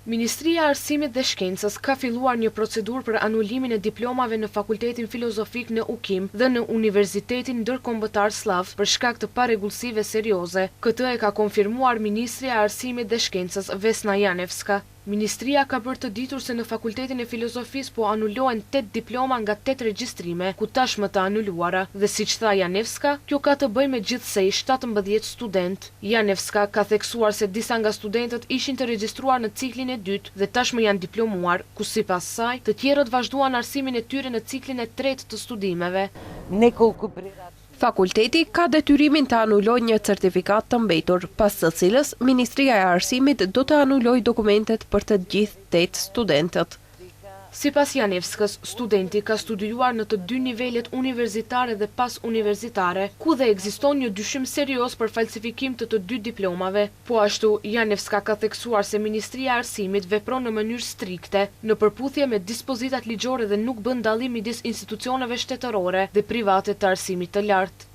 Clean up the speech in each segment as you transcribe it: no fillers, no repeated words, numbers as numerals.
Ministria e Arsimit dhe Shkencës ka filluar një procedurë për anulimin e diplomave në Fakultetin Filozofik në UKIM dhe në Universitetin Ndërkombëtar Slav për shkak të parregullsive serioze. Këtë e ka konfirmuar Ministria e Arsimit dhe Shkencës Vesna Janevska. Ministria ka bërë të ditur se në Fakultetin e Filozofisë po anulohen 8 diploma nga 8 regjistrime, ku tashmë të anuluara, dhe siç tha Janevska, kjo ka të bëjë me gjithsej 17 student. Janevska ka theksuar se disa nga studentët ishin të regjistruar në ciklin e dytë dhe tashmë janë diplomuar, ku sipas saj, të tjerët vazhduan arsimin e tyre në ciklin e tretë të studimeve. Fakulteti ka detyrimin të anulojë një certifikat të mbetur, pas së cilës Ministria e Arsimit do të anulojë dokumentet për të gjithë 8 studentët. Sipas Janevskës, studenti ka studiuar në të dy nivelet universitare dhe pas universitare, ku dhe ekziston një dyshim serioz për falsifikim të dy diplomave. Po ashtu, Janevska ka theksuar se Ministria e Arsimit vepron në mënyrë strikte, në përputhje me dispozitat ligjore dhe nuk bën dallim midis institucioneve shtetërore dhe private të arsimit të lartë.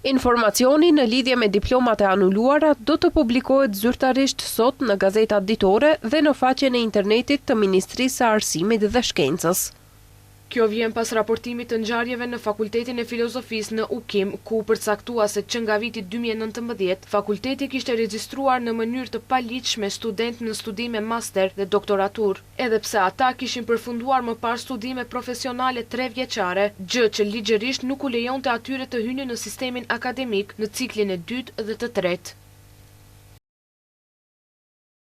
Informacioni në lidhje me diplomat e anuluara do të publikohet zyrtarisht sot në gazetat ditore dhe në faqen e internetit të Ministrisë së Arsimit dhe Shkencës. Kjo vjen pas raportimit të ngjarjeve në Fakultetin e Filozofisë në UKIM, ku përcaktua se që nga viti 2019, fakulteti kishte regjistruar në mënyrë të paligjshme student në studime master dhe doktoratur, edhe pse ata kishin përfunduar më parë studime profesionale 3 vjeçare, gjë që ligjërisht nuk u lejonte atyre të hynin në sistemin akademik në ciklin e dytë dhe të tretë.